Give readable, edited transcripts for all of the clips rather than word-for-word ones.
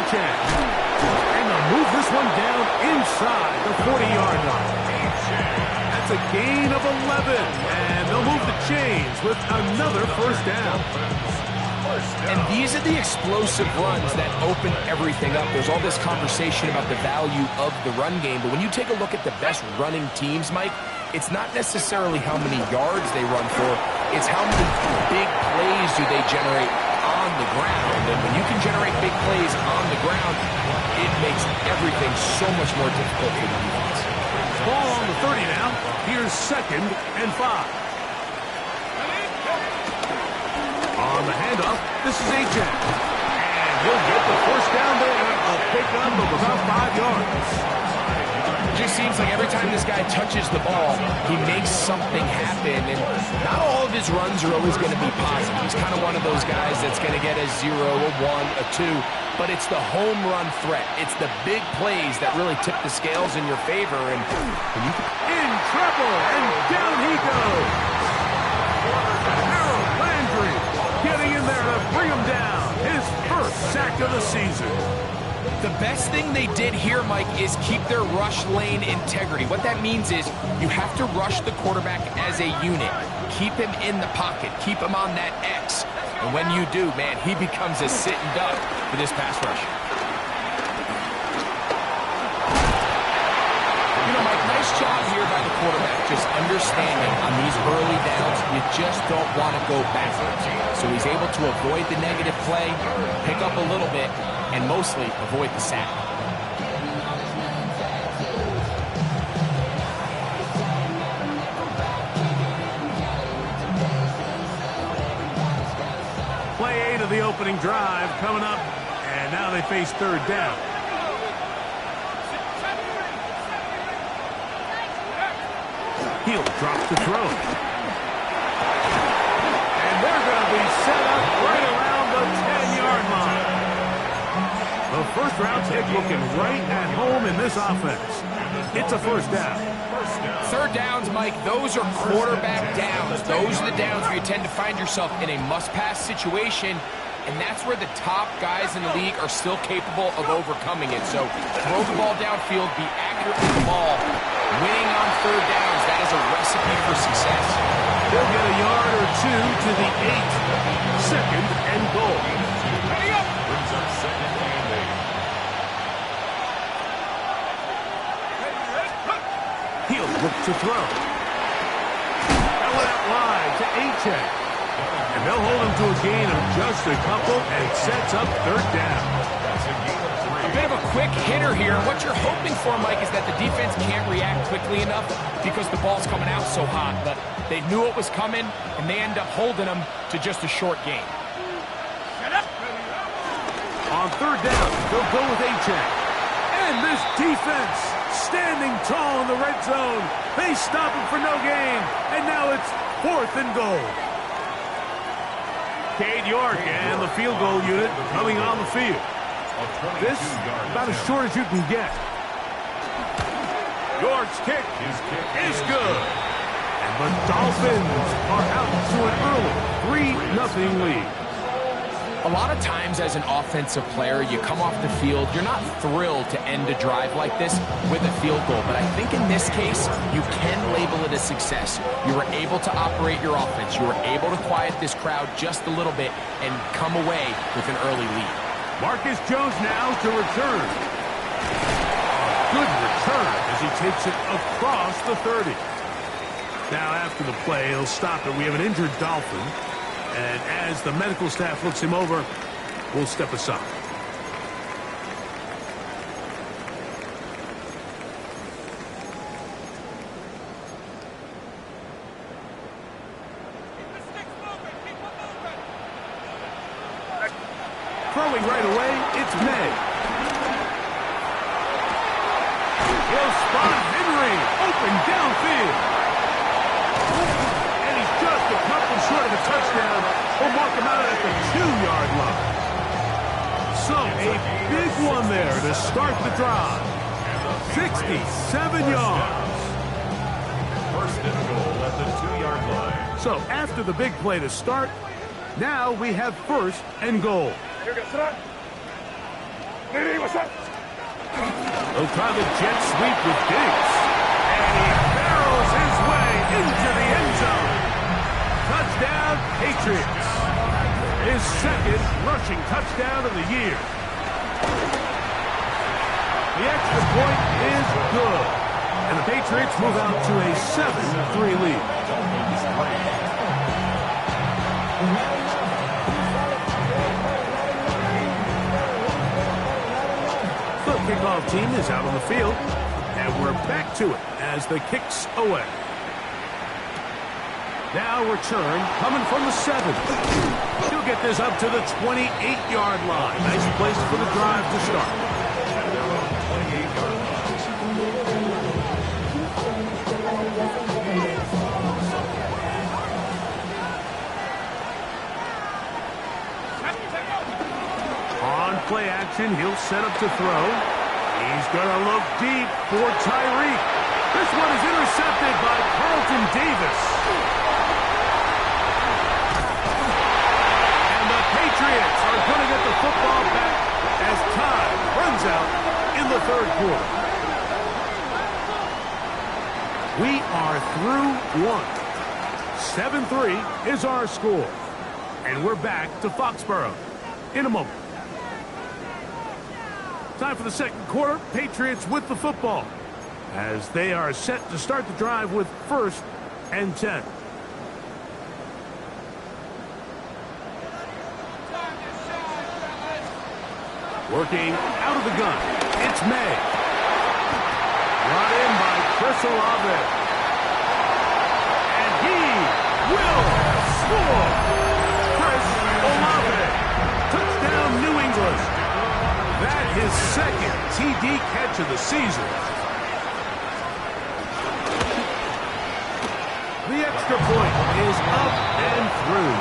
A-Chain. And they'll move this one down inside the 40-yard line. That's a gain of 11. And they'll move the chains with another first down. And these are the explosive runs that open everything up. There's all this conversation about the value of the run game, but when you take a look at the best running teams, Mike, it's not necessarily how many yards they run for, it's how many big plays do they generate on the ground. And when you can generate big plays on the ground, it makes everything so much more difficult for the defense. Ball on the 30 now. Here's 2nd and 5. On the handoff, this is A-Chain. And he'll get the first down there. A pickup of about 5 yards. It just seems like every time this guy touches the ball, he makes something happen. And not all of his runs are always going to be positive. He's kind of one of those guys that's going to get a 0, a 1, a 2. But it's the home run threat. It's the big plays that really tip the scales in your favor. And in trouble, and down he goes. Harold Landry getting in there to bring him down. His first sack of the season. The best thing they did here, Mike, is keep their rush lane integrity. What that means is you have to rush the quarterback as a unit. Keep him in the pocket. Keep him on that X. And when you do, man, he becomes a sitting duck for this pass rush. You know, Mike, nice job here by the quarterback, just understanding on these early downs, you just don't want to go backwards. So he's able to avoid the negative play, pick up a little bit, and mostly avoid the sack. Play 8 of the opening drive coming up, and now they face 3rd down. He'll drop the throw. And they're going to be set up right around the 10-yard line. The first-round pick looking right at home in this offense. It's a first down. 3rd downs, Mike, those are quarterback downs. Those are the downs where you tend to find yourself in a must-pass situation, and that's where the top guys in the league are still capable of overcoming it. So throw the ball downfield, be accurate with the ball. Winning on 3rd downs, that is a recipe for success. They'll get a yard or 2 to the 8. 2nd and goal. Ready up! Brings up 2nd and 8. He'll look to throw. That went out wide to A-Chain. And they'll hold him to a gain of just a couple, and it sets up 3rd down. That's a gain of 3. A bit of a quick hitter here. What you're hoping for, Mike, is that the defense can't react quickly enough because the ball's coming out so hot. But they knew it was coming, and they end up holding them to just a short gain. On 3rd down, they'll go with A-Chain. And this defense standing tall in the red zone. They stop him for no gain. And now it's 4th and goal. Cade York and the field goal unit coming on the field. This about as short as you can get. York's kick is good. And the Dolphins are out to an early 3-0 lead. A lot of times as an offensive player, you come off the field, you're not thrilled to end a drive like this with a field goal. But I think in this case, you can label it a success. You were able to operate your offense. You were able to quiet this crowd just a little bit and come away with an early lead. Marcus Jones now to return. Good return as he takes it across the 30. Now after the play, he'll stop it. We have an injured Dolphin. And as the medical staff looks him over, we'll step aside. Throwing right away, it's May. He'll spot Henry, open downfield. And he's just a couple short of a touchdown. We'll mark him out at the 2-yard line. So, a big one there to start the drive. 67 yards. First and goal at the 2-yard line. So, after the big play to start, now we have 1st and goal. They'll try the jet sweep with Diggs. And he barrels his way into the end zone. Touchdown, Patriots. His second rushing touchdown of the year. The extra point is good. And the Patriots move out to a 7-3 lead. The kickoff team is out on the field. And we're back to it as the kick's away. Now return coming from the 7. He'll get this up to the 28-yard line. Nice place for the drive to start. On play action, he'll set up to throw. He's going to look deep for Tyreek. This one is intercepted by Carlton Davis. And the Patriots are going to get the football back as time runs out in the third quarter. We are through one. 7-3 is our score. And we're back to Foxborough in a moment. Time for the second quarter. Patriots with the football as they are set to start the drive with 1st and 10. Working out of the gun. It's May. Brought in by Chris Olave. And he will score. Chris Olave. Touchdown, New England. That his second TD catch of the season. The extra point is up and through.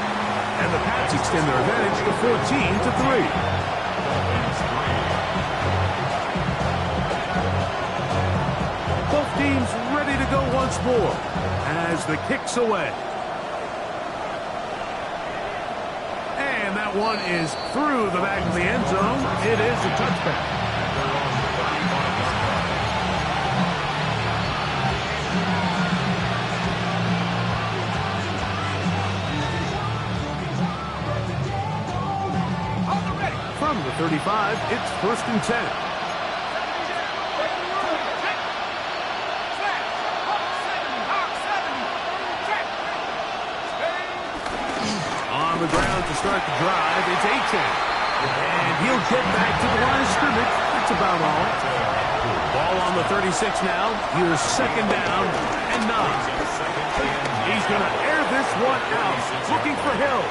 And the Pats extend their advantage to 14-3. Both teams ready to go once more as the kick's away. And that one is through the back of the end zone. It is a touchback. From the 35, it's 1st and 10. On the ground to start the drive, it's Achane. And he'll get back to the line of scrimmage. That's about all. Ball on the 36 now. Here's 2nd down and 9. He's going to air this one out, looking for Hill.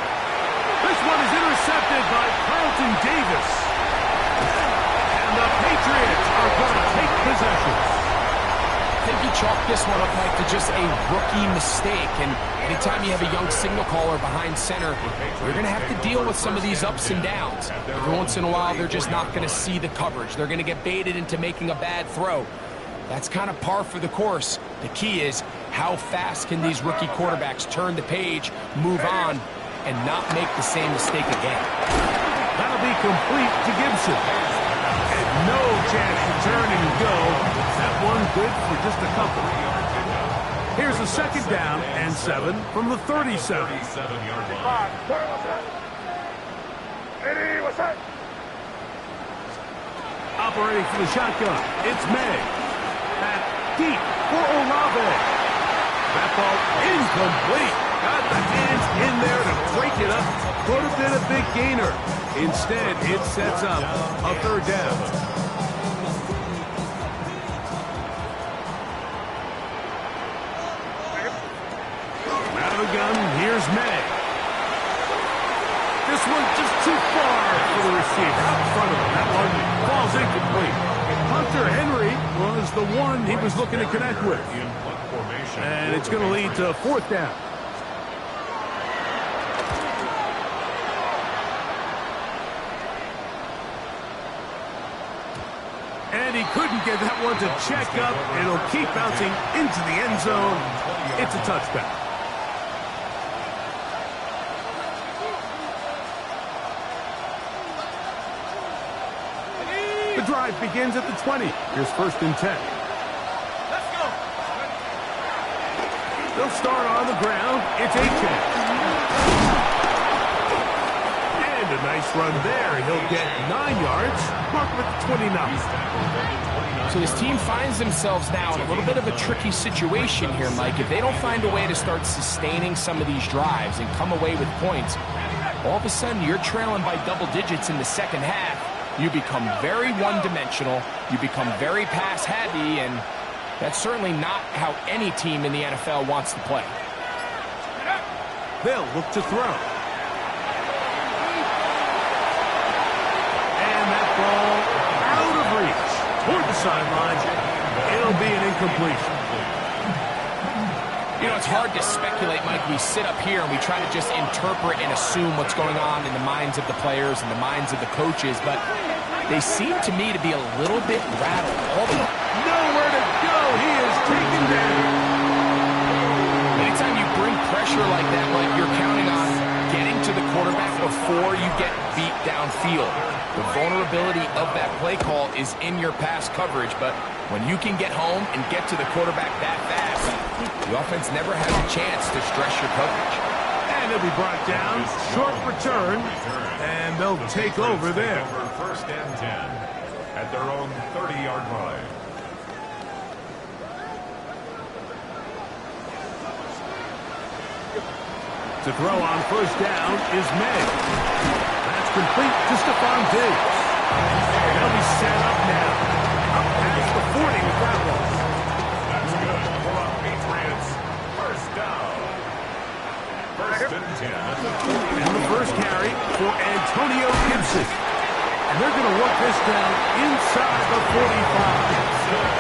This one is intercepted by Carlton Davis. And the Patriots are going to take possession. I think you chalk this one up, Mike, to just a rookie mistake. And anytime you have a young signal caller behind center, you're going to have to deal with some of these ups and downs. Every once in a while, they're just not going to see the coverage. They're going to get baited into making a bad throw. That's kind of par for the course. The key is how fast can these rookie quarterbacks turn the page, move on, and not make the same mistake again. That'll be complete to Gibson. And no chance to turn and go. That one good for just a couple. Here's a 2nd down and 7 from the 37. Operating for the shotgun, it's May. Back deep for Olave. That ball incomplete. Got the hands in there to break it up. Could have been a big gainer. Instead, it sets up a 3rd down. Out of the gun, here's May. This one just too far for the receiver. Out in front of him. That one falls incomplete. Hunter Henry was the one he was looking to connect with. And it's going to lead to 4th down. And he couldn't get that one to check up. It'll keep bouncing into the end zone. It's a touchback. The drive begins at the 20. Here's 1st and 10. Let's go. They'll start on the ground. It's Achane. And a nice run there. He'll get 9 yards. Mark him at the 29. So this team finds themselves now in a little bit of a tricky situation here, Mike. If they don't find a way to start sustaining some of these drives and come away with points, all of a sudden you're trailing by double digits in the second half. You become very one-dimensional. You become very pass-heavy, and that's certainly not how any team in the NFL wants to play. They'll look to throw. And that ball out of reach. Toward the sideline. It'll be an incompletion. You know, it's hard to speculate, Mike. We sit up here and we try to just interpret and assume what's going on in the minds of the players and the minds of the coaches, but they seem to me to be a little bit rattled. Nowhere to go. He is taken down. Anytime you bring pressure like that, Mike, you're counting on getting to the quarterback before you get beat downfield. The vulnerability of that play call is in your pass coverage, but when you can get home and get to the quarterback that fast, the offense never has a chance to stress your coverage. And he'll be brought down. Short return. And they'll take over there. 1st and 10 at their own 30-yard line. To throw on 1st down is May. That's complete to Stephon Diggs. They'll be set up now. Up past the 40 with that one. That's good. Pull up Patriots. 1st down. 1st and 10 at the 20. And the first carry for Antonio Gibson. And they're going to work this down inside the 45.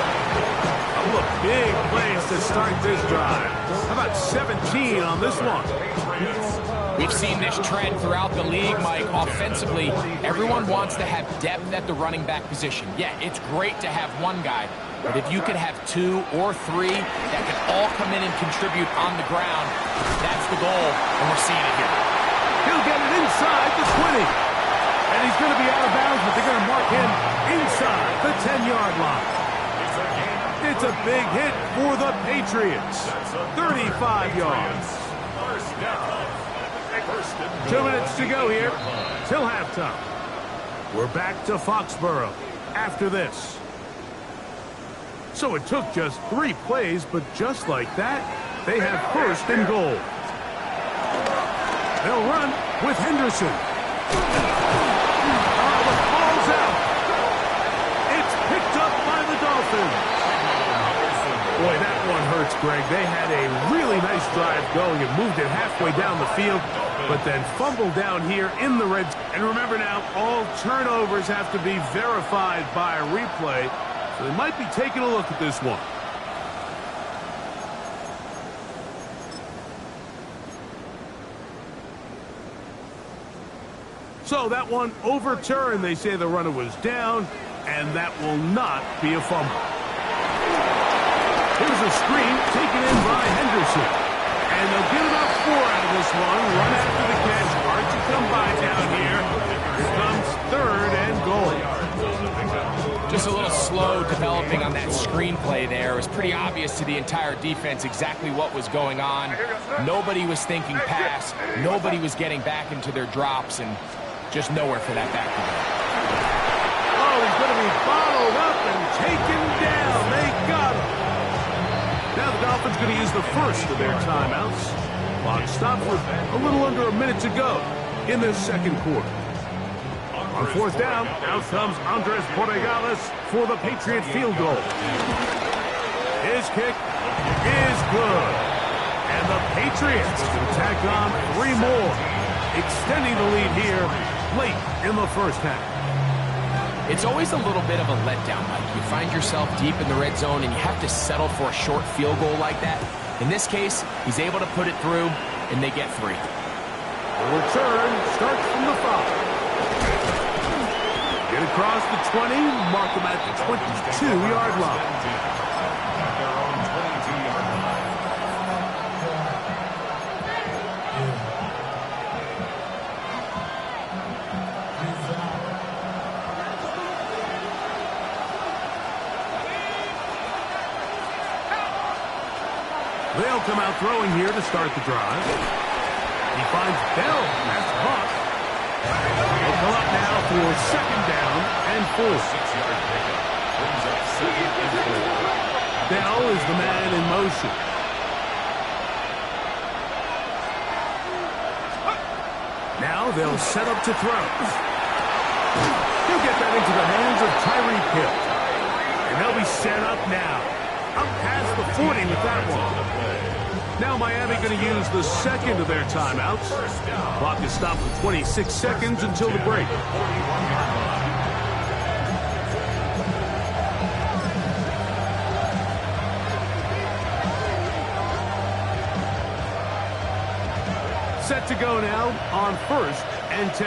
Look, big plays to start this drive. How about 17 on this one? We've seen this trend throughout the league, Mike. Offensively, everyone wants to have depth at the running back position. Yeah, it's great to have one guy, but if you could have 2 or 3 that can all come in and contribute on the ground, that's the goal, and we're seeing it here. He'll get it inside the 20. And he's going to be out of bounds, but they're going to mark him inside the 10-yard line. It's a big hit for the Patriots. 35 yards. 2 minutes to go here till halftime. We're back to Foxborough after this. So it took just 3 plays, but just like that, they have 1st and goal. They'll run with Henderson. The ball's out. It's picked up by the Dolphins. Boy, that one hurts, Greg. They had a really nice drive going and moved it halfway down the field, but then fumbled down here in the red zone. And remember now, all turnovers have to be verified by a replay, so they might be taking a look at this one. So that one overturned. They say the runner was down, and that will not be a fumble. Here's a screen taken in by Henderson. And they'll get about 4 out of this one. Run after the catch. Hard to come by down here. Here comes 3rd and goal. Just a little slow developing on that screenplay there. It was pretty obvious to the entire defense exactly what was going on. Nobody was thinking pass. Nobody was getting back into their drops, and just nowhere for that back to go. Oh, he's going to be bottled up and taken down. They got him. Now the Dolphins going to use the first of their timeouts. Clock stopped with a little under a minute to go in this second quarter. On 4th down, out comes Andres Borregales for the Patriot field goal. His kick is good. And the Patriots will tack on 3 more, extending the lead here late in the first half. It's always a little bit of a letdown, Mike. You find yourself deep in the red zone and you have to settle for a short field goal like that. In this case, he's able to put it through, and they get 3. The return starts from the 5. Get across the 20, mark him at the 22-yard line. They'll come out throwing here to start the drive. He finds Bell. That's caught. They'll come up now for second down and 4. 6-yard pickup. Brings up second and 4. Bell is the man in motion. Now they'll set up to throw. He'll get that into the hands of Tyreek Hill. And they'll be set up now. Up past the 40 with that one. Now Miami going to use the second of their timeouts. Clock is stopped for 26 seconds until the break. Set to go now on 1st and 10.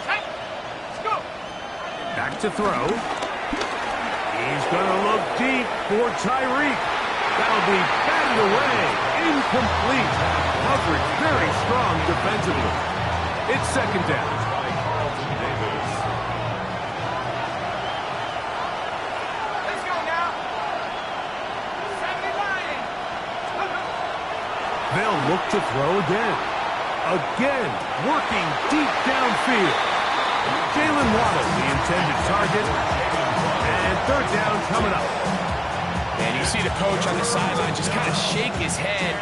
Let's go. Back to throw. He's going to look deep for Tyreek. That'll be batted away. Incomplete. Coverage very strong defensively. It's second down. Let's go now. 70 Lions. They'll look to throw again. Again, working deep downfield. Jalen Waddle, the intended target. And third down coming up. And you see the coach on the sideline just kind of shake his head.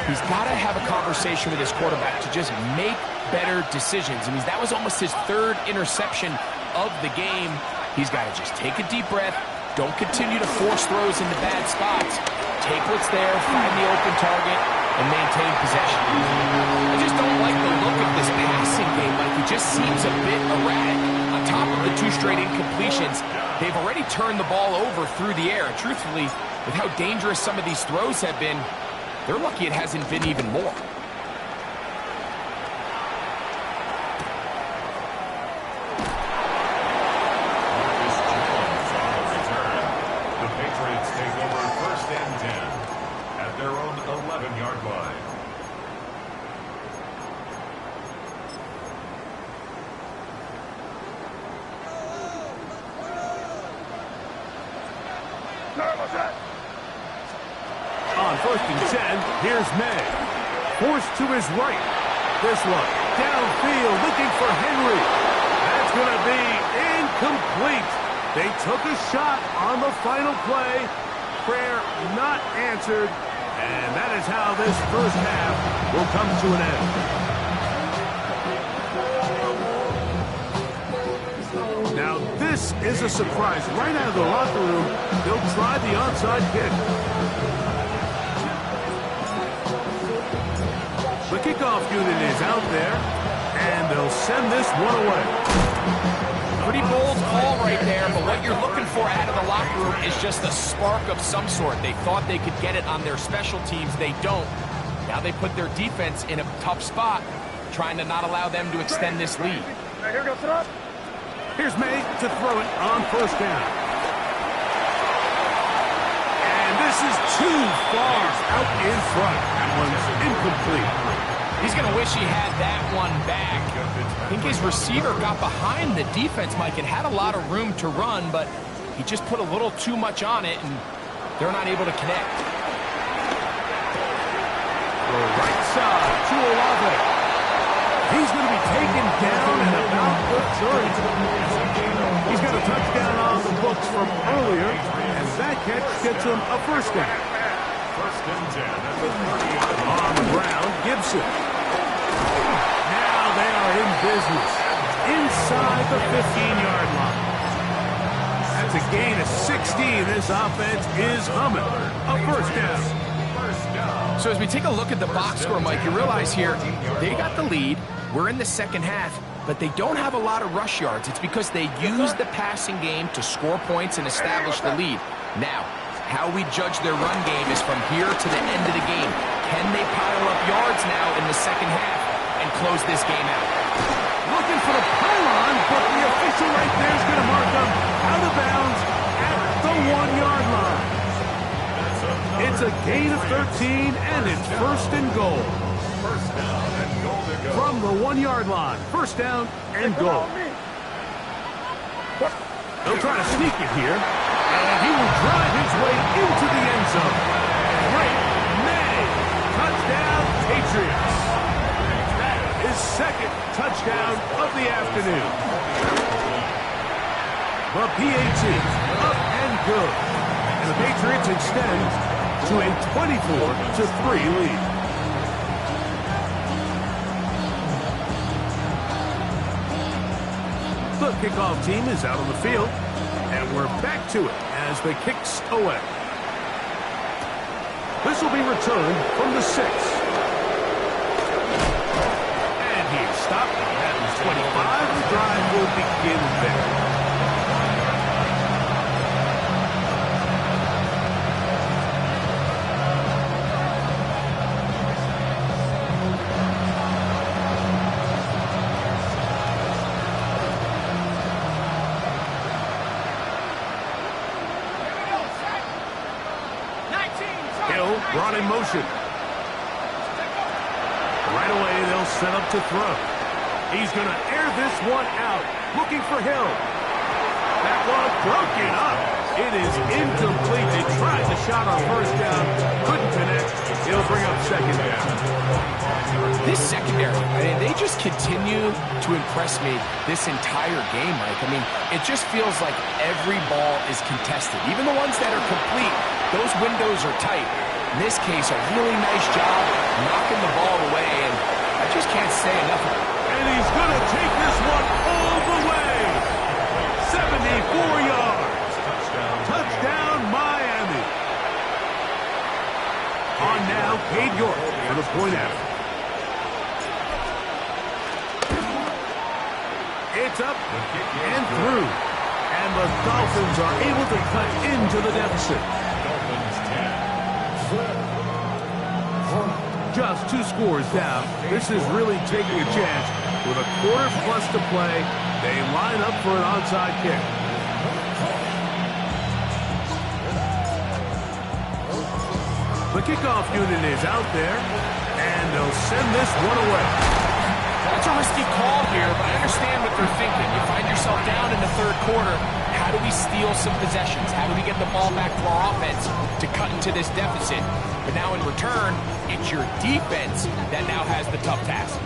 He's got to have a conversation with his quarterback to just make better decisions. I mean, that was almost his 3rd interception of the game. He's got to just take a deep breath. Don't continue to force throws into bad spots. Take what's there, find the open target, and maintain possession. I just don't like the look of this passing game. Like, it just seems a bit erratic. On top of the 2 straight incompletions, they've already turned the ball over through the air. And truthfully, with how dangerous some of these throws have been, they're lucky it hasn't been even more. The Patriots take over 1st and 10 at their own 11-yard line. On 1st and 10, here's May. Forced to his right. This one, downfield, looking for Henry. That's going to be incomplete. They took a shot on the final play. Prayer not answered. And that is how this first half will come to an end. Now, this is a surprise. Right out of the locker room, they'll try the onside kick. The kickoff unit is out there, and they'll send this one away. Pretty bold call right there, but what you're looking for out of the locker room is just a spark of some sort. They thought they could get it on their special teams. They don't. Now they put their defense in a tough spot, trying to not allow them to extend this lead. Here goes it up. Here's May to throw it on 1st down. And this is too far out in front. That one's incomplete. He's going to wish he had that one back. I think his receiver got behind the defense, Mike, and had a lot of room to run, but he just put a little too much on it, and they're not able to connect. The right side to Olave. He's going to be taken down at about the 30. He's got a touchdown on the books from earlier, and that catch gets him a 1st down. 1st and 10 at the 30-yard line. On the ground, Gibson. Now they are in business inside the 15-yard line. That's a gain of 16. This offense is humming. A 1st down. So as we take a look at the box score, Mike, you realize here they got the lead. We're in the second half, but they don't have a lot of rush yards. It's because they use the passing game to score points and establish the lead. Now, how we judge their run game is from here to the end of the game. Can they pile up yards now in the second half and close this game out? Looking for the pylon, but the official right there is going to mark them out of bounds at the 1-yard line. It's a gain of 13, and it's 1st and goal. 1st down and goal to go. From the 1-yard line, 1st down and goal. They'll try to sneak it here, and he will drive his way into the end zone. Great Touchdown, Patriots. That is second touchdown of the afternoon. The PAT up and good. And the Patriots extend to a 24-3 lead. The kickoff team is out on the field, and we're back to it as the kick's away. This will be returned from the 6. And he's stopped at the 25. The drive will begin there. Brought in motion. Right away, they'll set up to throw. He's going to air this one out. Looking for Hill. That one broken up. It is incomplete. They tried the shot on first down. Couldn't connect. It'll bring up second down. This secondary, they just continue to impress me this entire game, Mike. I mean, it just feels like every ball is contested. Even the ones that are complete, those windows are tight. In this case, a really nice job knocking the ball away, and I just can't say enough of it. And he's going to take this one all the way. 74 yards. Touchdown, Miami. On now, Cade York for the point after. It's up and through. And the Dolphins are able to cut into the deficit. Just 2 scores down. This is really taking a chance. With a quarter plus to play, they line up for an onside kick. The kickoff unit is out there, and they'll send this one away. That's a risky call here, but I understand what they're thinking. You find yourself down in the third quarter. How do we steal some possessions? How do we get the ball back to our offense to cut into this deficit? But now in return, it's your defense that now has the tough task.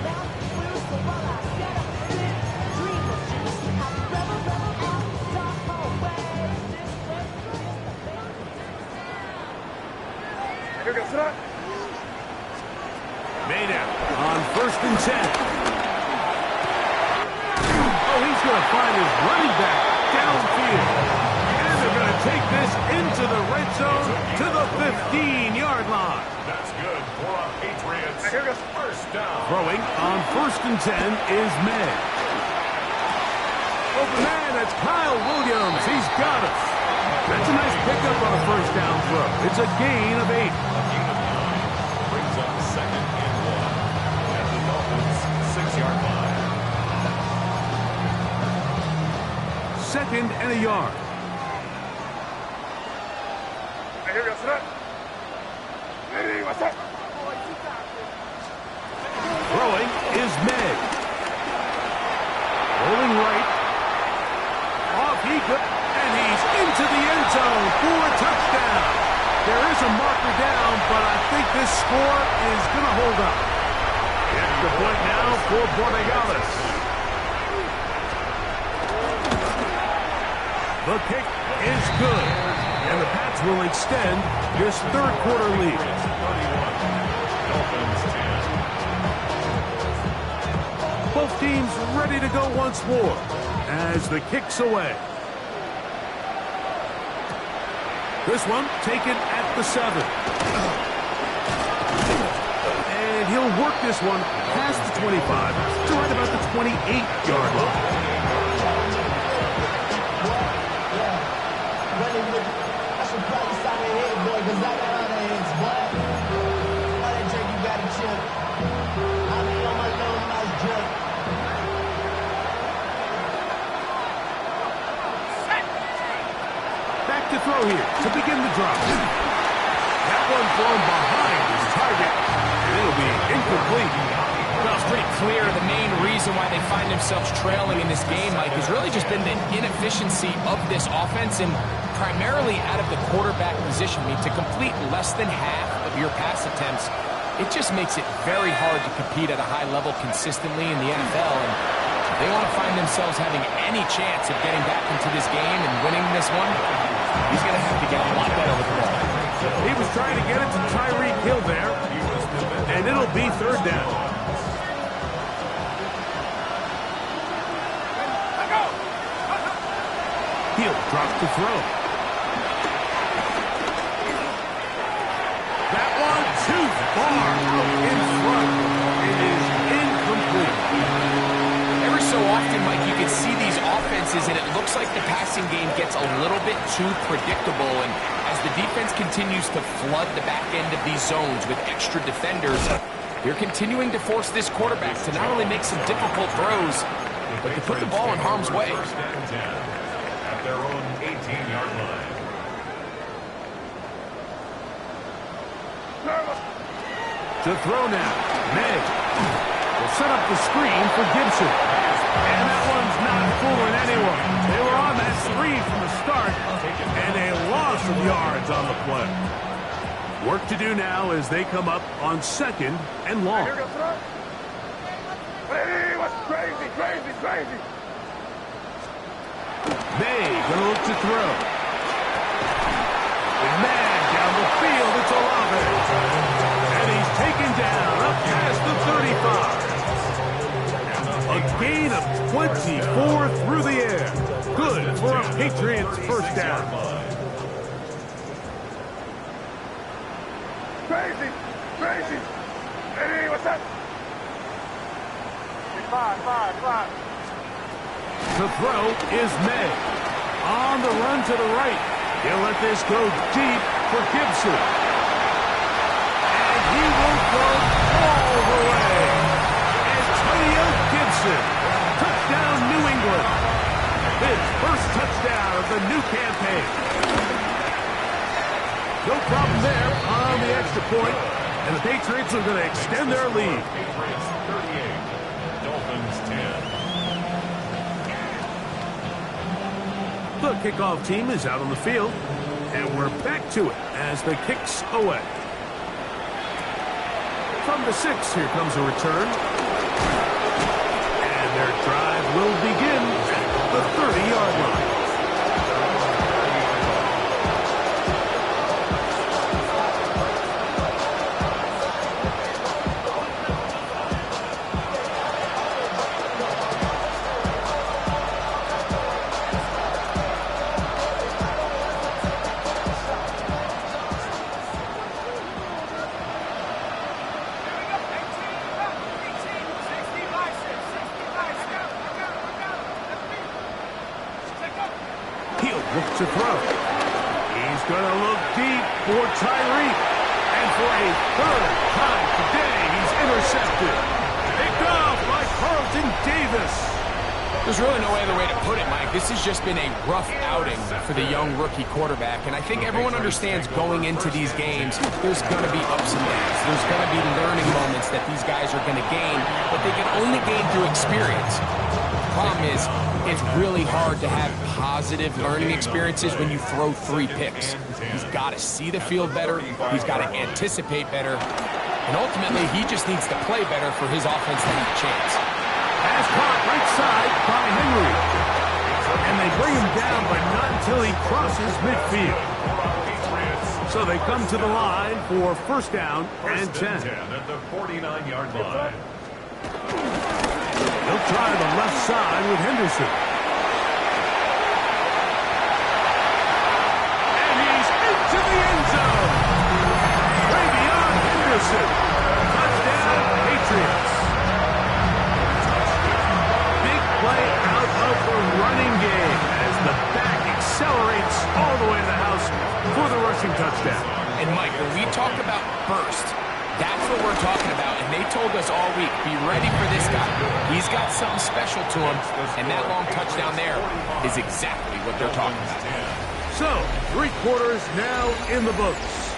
Made out on 1st and 10. Oh, he's going to find his running back downfield. And they're going to take this into the red zone to the 15-yard line. That's good for our Patriots. First down. Throwing on 1st and 10 is May. Open man, that's Kyle Williams. He's got us. That's a nice pickup on a first down throw. It's a gain of 8. Brings up 2nd and 1 at the Dolphins' 6-yard line. 2nd and a yard. Throwing is Meg. Rolling right. Off he goes. And he's into the end zone for a touchdown. There is a marker down, but I think this score is going to hold up. Extra point now for Borregales. The kick is good. And the Pats will extend this third quarter lead. 31. Dolphins 10. Both teams ready to go once more as the kick's away. This one taken at the 7. And he'll work this one past the 25 to right about the 28-yard line. Back to throw here to begin the drop. That one thrown behind his target, and it'll be incomplete. Well, it's pretty clear the main reason why they find themselves trailing in this game, Mike, has really just been the inefficiency of this offense and primarily out of the quarterback position. I mean, to complete less than half of your pass attempts, It just makes it very hard to compete at a high level consistently in the NFL, and if they want to find themselves having any chance of getting back into this game and winning this one, he's going to have to get a lot better with the ball. He was trying to get it to Tyreek Hill there, and it'll be third down. Hill drops to throw. That one too far in front. It is incomplete. Every so often, Mike, you can see these offenses, and it looks like the passing game gets a little bit too predictable. And as the defense continues to flood the back end of these zones with extra defenders, they're continuing to force this quarterback to not only make some difficult throws, but to put the ball in harm's way. At their own 18-yard line. To throw now. May will set up the screen for Gibson. And that one's not fooling anyone. They were on that screen from the start, and a loss of yards on the play. Work to do now as they come up on 2nd and long. Hey, what's crazy, crazy, crazy? May gonna look to throw. And man down the field, it's Olave. And he's taken down up past the 35. A gain of 24 through the air. Good for a Patriots first down. Crazy, crazy. Hey, what's that? Five. The throw is May. On the run to the right. He'll let this go deep for Gibson. And he will go all the way. Antonio Gibson. Touchdown, New England. His first touchdown of the new campaign. No problem there on the extra point. And the Patriots are going to extend their lead. Patriots 38, Dolphins 10. The kickoff team is out on the field, and we're back to it as the kick's away. From the 6, here comes a return. And their drive will begin at the 30-yard line. Looks to throw. He's going to look deep for Tyreek. And for a third time today, he's intercepted. Picked off by Carlton Davis. There's really no other way to put it, Mike. This has just been a rough outing for the young rookie quarterback. And I think everyone understands going into these games, there's going to be ups and downs. There's going to be learning moments that these guys are going to gain, but they can only gain through experience. The problem is, it's really hard to have positive learning experiences when you throw 3 picks. He's got to see the field better. He's got to anticipate better. And ultimately, he just needs to play better for his offense to have a chance. Pass caught right side by Henry. And they bring him down, but not until he crosses midfield. So they come to the line for first down and 10. At the 49-yard line. He'll try the left side with Henderson. And he's into the end zone. Way beyond Henderson. Touchdown, Patriots. Big play out of the running game as the back accelerates all the way to the house for the rushing touchdown. And Mike, when we talk about burst, that's what we're talking about, and they told us all week, be ready for this guy. He's got something special to him, and that long touchdown there is exactly what they're talking about. So, 3 quarters now in the books.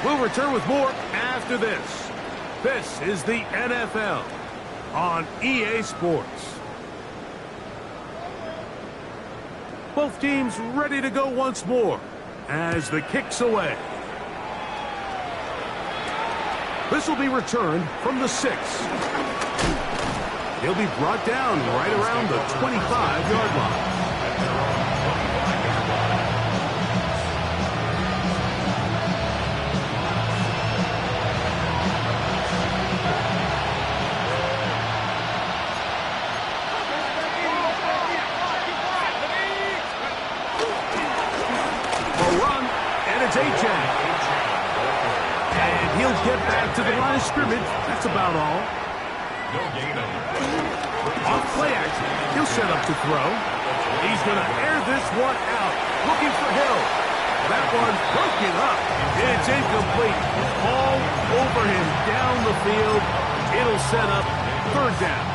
We'll return with more after this. This is the NFL on EA Sports. Both teams ready to go once more as the kick's away. This will be returned from the 6. He'll be brought down right around the 25-yard line. And he'll get back to the line of scrimmage. That's about all. Off play action. He'll set up to throw. He's going to air this one out. Looking for Hill. That one broken up. It's incomplete. All over him down the field. It'll set up 3rd down.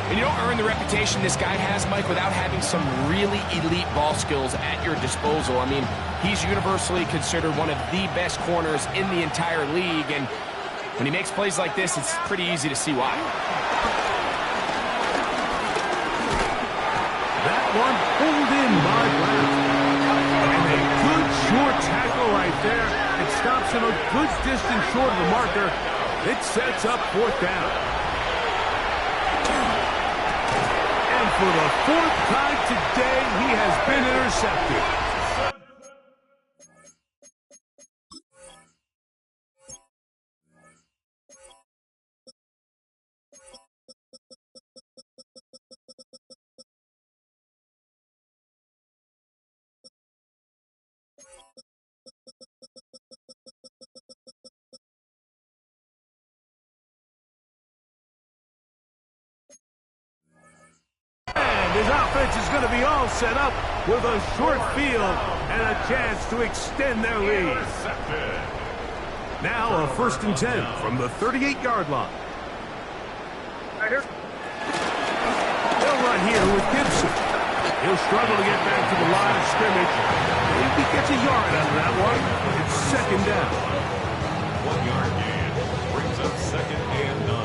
And you don't earn the reputation this guy has, Mike, without having some really elite ball skills at your disposal. I mean, he's universally considered one of the best corners in the entire league, and when he makes plays like this, it's pretty easy to see why. That one pulled in by Brown. And a good short tackle right there. It stops him a good distance short of the marker. It sets up 4th down. For the 4th time today, he has been intercepted. His offense is going to be all set up with a short field and a chance to extend their lead. Now a 1st and 10 from the 38-yard line. Right here. They'll run here with Gibson. He'll struggle to get back to the line of scrimmage. Maybe he gets a yard out of that one. It's 2nd down. 1-yard gain brings up 2nd and 9.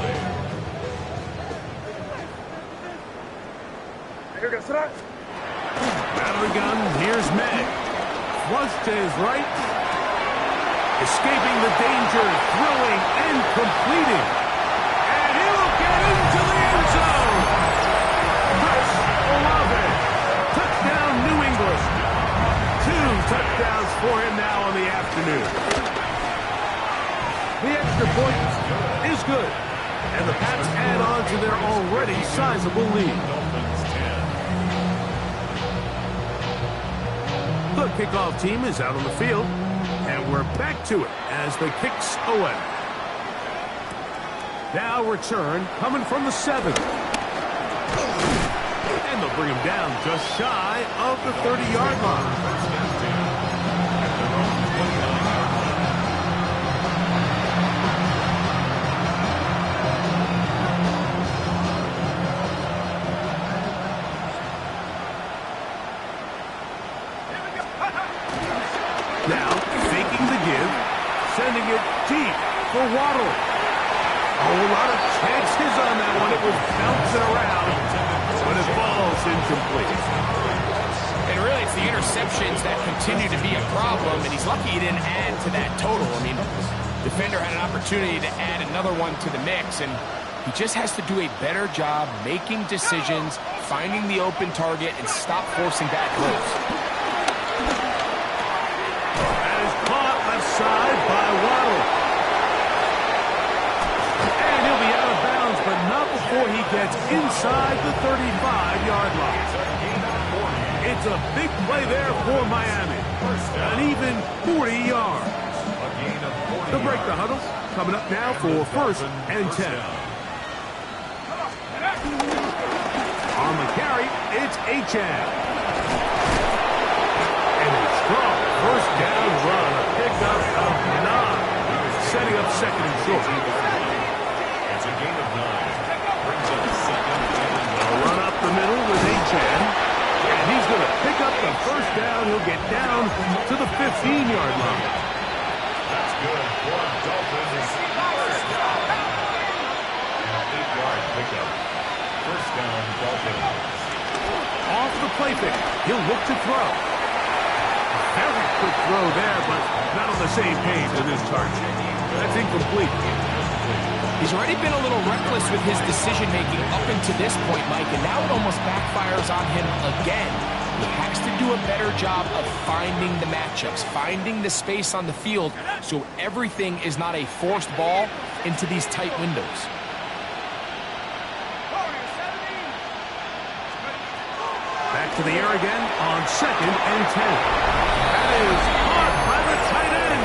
Battery gun, here's Meg. Flush to his right. Escaping the danger, throwing and completing. And he'll get into the end zone. Chris Olave. Touchdown, New England. 2 touchdowns for him now on the afternoon. The extra point is good. And the Pats add on to their already sizable lead. The kickoff team is out on the field, and we're back to it as the kick's away. Now return coming from the 7. And they'll bring him down just shy of the 30-yard line. Now, faking the give, sending it deep for Waddle. A whole lot of chances on that one. It was bouncing around, but it falls incomplete. And really, it's the interceptions that continue to be a problem, and he's lucky he didn't add to that total. I mean, defender had an opportunity to add another one to the mix, and he just has to do a better job making decisions, finding the open target, and stop forcing bad throws. Side by Waddle. And he'll be out of bounds, but not before he gets inside the 35-yard line. It's a big play there for Miami. An even 40 yards. They'll break the huddle. Coming up now for 1st and 10. On the carry, it's Achane. And a strong 1st down run. Up of 9, setting up 2nd and short. It's a gain of 9. Brings up 2nd and 9. They'll run up the middle with Achane, and he's going to pick up the 1st down. He'll get down to the 15-yard line. That's good for Dolphins. 1st down. And an 8-yard pickup. 1st down, Dolphins. Off the play pick, he'll look to throw. Very quick throw there, but not on the same page with his target. That's incomplete. He's already been a little reckless with his decision-making up until this point, Mike, and now it almost backfires on him again. He has to do a better job of finding the matchups, finding the space on the field, so everything is not a forced ball into these tight windows. Back to the air again on 2nd and 10. That is caught by the tight end.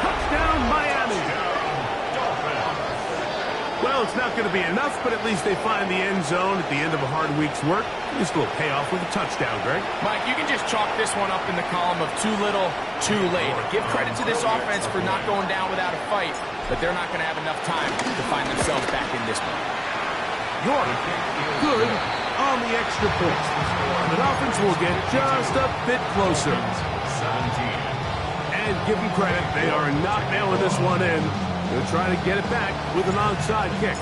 Touchdown, Miami. Well, it's not going to be enough, but at least they find the end zone at the end of a hard week's work. Just a little payoff with a touchdown, Greg. Mike, you can just chalk this one up in the column of too little, too late. Give credit to this offense for not going down without a fight, but they're not going to have enough time to find themselves back in this one. York, good on the extra point. The Dolphins will get just a bit closer. 17. And give them credit, they are not nailing this one in. They'll try to get it back with an onside kick.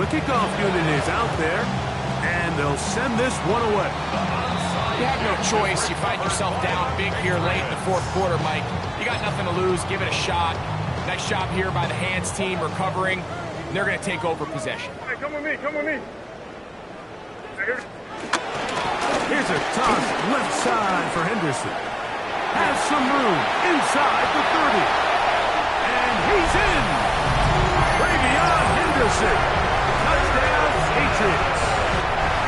The kickoff unit is out there, and they'll send this one away. You have no choice. You find yourself down big here late in the fourth quarter, Mike. You got nothing to lose. Give it a shot. Nice job here by the hands team recovering. They're going to take over possession. Hey, come with me, come with me. Here's a toss left side for Henderson. Has some room inside the 30. And he's in. Way beyond Henderson. Touchdown, Patriots.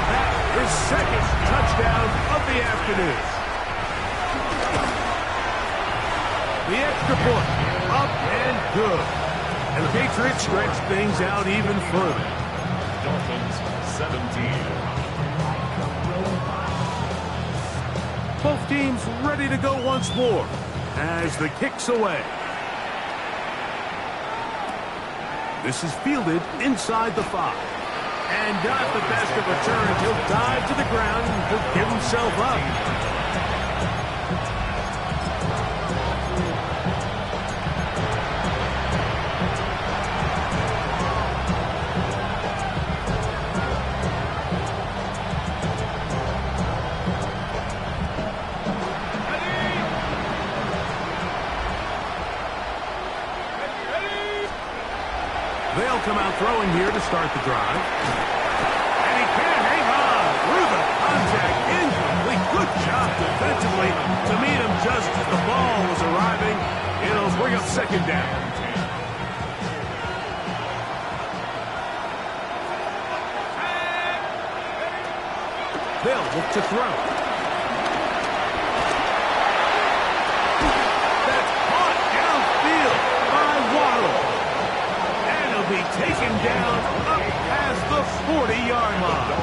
That is second touchdown of the afternoon. The extra point, up and good. And the Patriots stretch things out even further. Dolphins 17. Both teams ready to go once more as the kick's away. This is fielded inside the 5. And got the best of returns. He'll dive to the ground and he'll give himself up. They'll come out throwing here to start the drive. And he can't hang on through the contact. Incomplete. Good job defensively to meet him just as the ball was arriving. It'll bring up second down. They'll look to throw. That's caught downfield by Waddle. Be taken down up past the 40-yard line.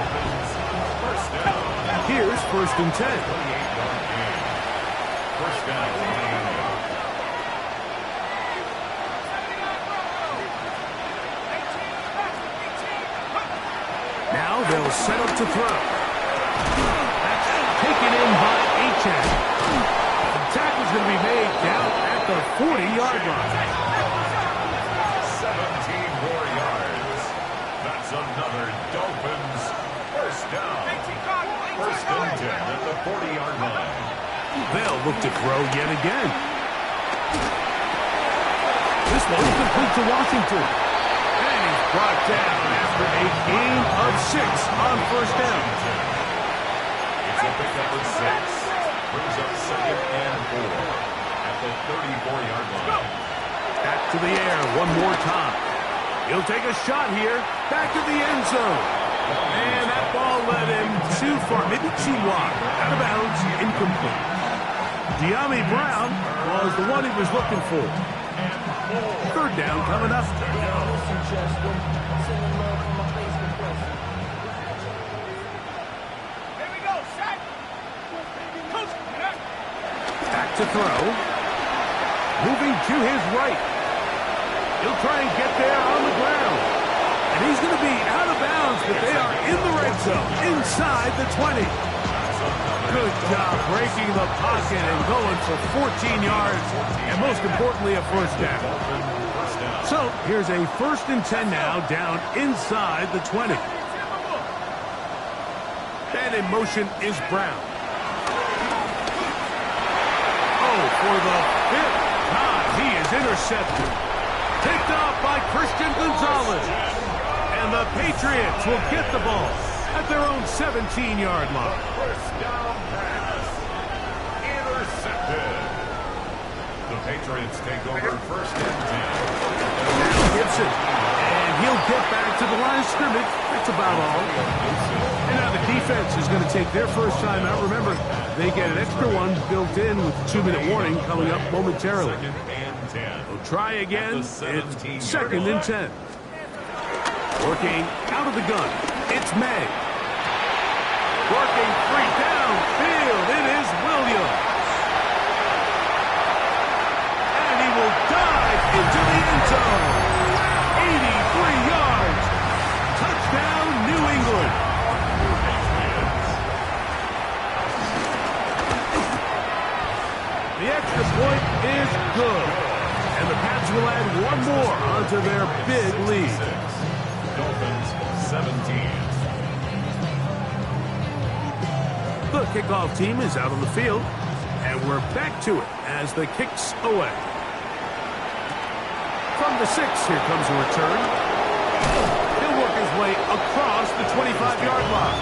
Here's 1st and 10. First down. Now they'll set up to throw. That's taken in by H.N. The tackle's going to be made down at the 40-yard line. 17 more yards. That's another Dolphins first down. First and 10 at the 40-yard line. They'll look to throw yet again. This one's complete to Washington. And he's brought down after a gain of 6 on first down. It's a pickup of 6. Brings up 2nd and 4 at the 34-yard line. Back to the air one more time. He'll take a shot here. Back to the end zone. And that ball led him too far. Maybe too wide. Out of bounds. Incomplete. De'Ami Brown was the one he was looking for. Third down coming up. Back to throw. Moving to his right. He'll try and get there on the ground. And he's going to be out of bounds, but they are in the red zone, inside the 20. Good job breaking the pocket and going for 14 yards, and most importantly, a first down. So here's a 1st and 10 now, down inside the 20. And in motion is Brown. for the fifth time. He is intercepted. Picked off by Christian Gonzalez. And the Patriots will get the ball at their own 17-yard line. First down pass. Intercepted. The Patriots take over first and 10. Now Gibson. And he'll get back to the line of scrimmage. That's about all. And now the defense is going to take their first time out. Remember, they get an extra one built in with the 2-minute warning coming up momentarily. Second and 10. They'll try again. It's second and 10. Working out of the gun. It's May. Working free downfield. It is Williams. And he will dive into the end zone. 83 yards. Touchdown, New England. The extra point is good. And the Pats will add one more onto their big lead. Dolphins 17. The kickoff team is out on the field. And we're back to it as the kick's away. From the 6, here comes a return. He'll work his way across the 25-yard line.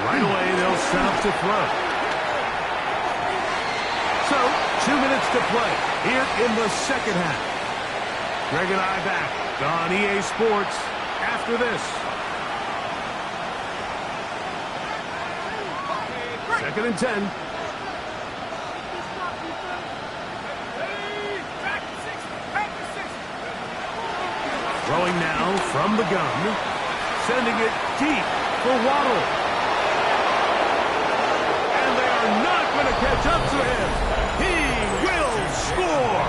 Right away, they'll set up to throw. So, 2 minutes to play here in the second half. Greg and I back on EA Sports after this. Second and 10. Throwing now from the gun. Sending it deep for Waddle. Going to catch up to him. He will score.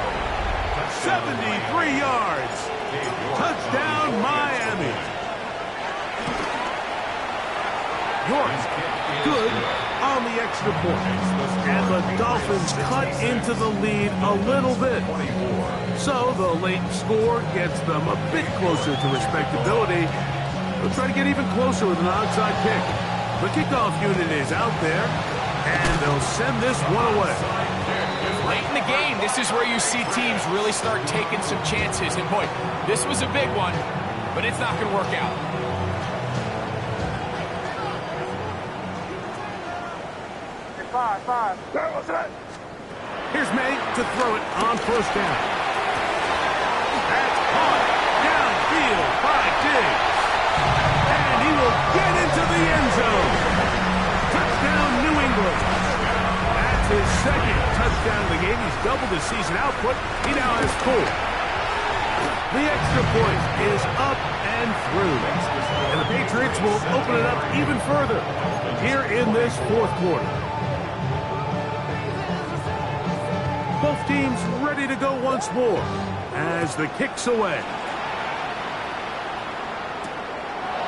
73 yards. Touchdown, Miami. York, good on the extra point. And the Dolphins cut into the lead a little bit. So the late score gets them a bit closer to respectability. They'll try to get even closer with an onside kick. The kickoff unit is out there. And they'll send this one away. Late in the game, this is where you see teams really start taking some chances. And boy, this was a big one, but it's not going to work out. Five. What's that? Here's May to throw it on first down. That's caught downfield by Diggs. And he will get into the end zone. Touchdown, New England. That's his second touchdown of the game. He's doubled his season output. He now has 4. The extra point is up and through. And the Patriots will open it up even further here in this fourth quarter. Both teams ready to go once more as the kick's away.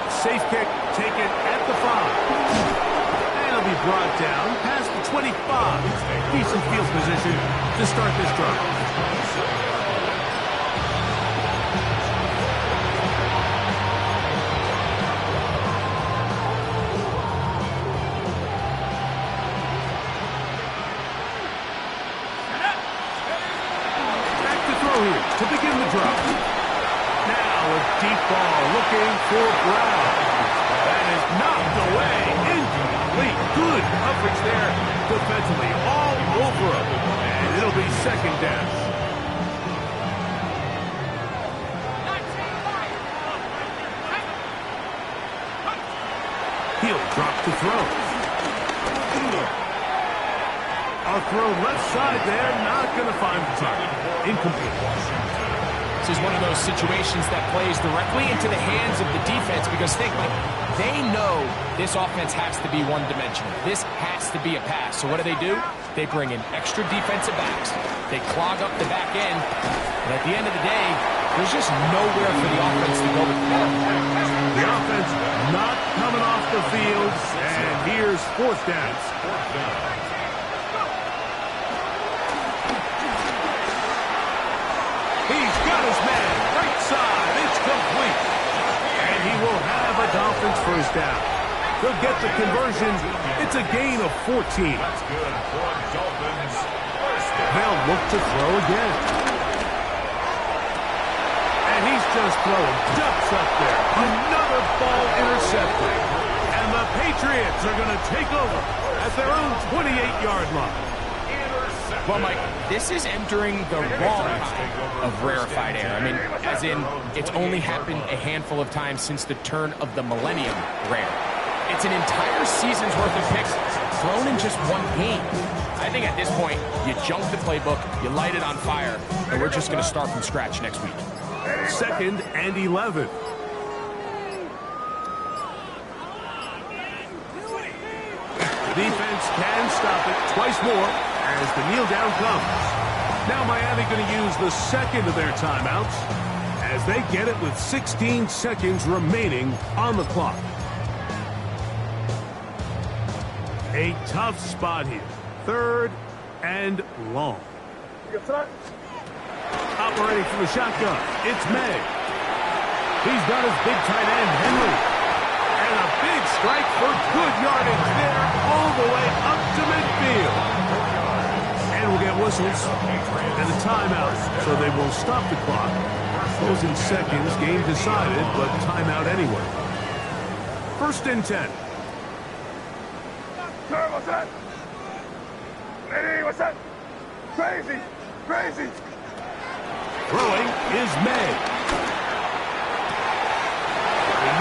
Safe kick taken at the 5. Be brought down past the 25. Decent field position to start this drive. Back to throw here to begin the drive. Now a deep ball looking for Brown. That is knocked away. Incomplete. Good coverage there defensively. All over him. And it'll be second down. He'll drop to throw. A throw left side there. Not going to find the target. Incomplete. This is one of those situations that plays directly into the hands of the defense because think, Mike, they know this offense has to be one-dimensional. This has to be a pass. So what do? They bring in extra defensive backs. They clog up the back end. And at the end of the day, There's just nowhere for the offense to go with the ball. The offense not coming off the field, and here's fourth down. He's got his man, right side, it's complete. And he will have a Dolphins first down. They'll get the conversion. It's a gain of 14. That's good for Dolphins. They'll look to throw again. And he's just throwing ducks up there. Another ball intercepted. And the Patriots are going to take over at their own 28-yard line. Well, Mike, this is entering the wrong kind of rarefied air. I mean, as in, it's only happened a handful of times since the turn of the millennium rare. It's an entire season's worth of picks thrown in just one game. I think at this point, you junk the playbook, you light it on fire, and we're just going to start from scratch next week. 2nd and 11. Defense can stop it twice more as the kneel down comes. Now Miami going to use the second of their timeouts as they get it with 16 seconds remaining on the clock. A tough spot here. 3rd and long. Operating from the shotgun, it's May. He's got his big tight end, Henry. And a big strike for good yardage there all the way up to midfield. And we'll get whistles and a timeout, so they will stop the clock. Closing seconds, game decided, but timeout anyway. 1st and 10. Sir, what's that? Lady, what's that? Crazy! Crazy! Throwing is May.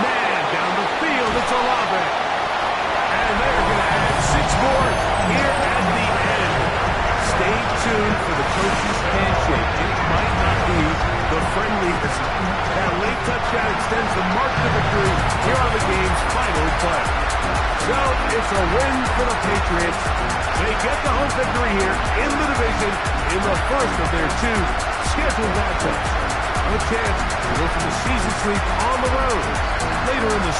Man down the field, it's Olave. And they're going to add 6 more here at the end. Stay tuned for the coach's handshake. It might not be the friendliest. That late touchdown extends the mark to victory here on the game's final play. So it's a win for the Patriots. They get the home victory here in the division in the first of their 2 scheduled matchups. A chance to go for the season sweep on the road later in the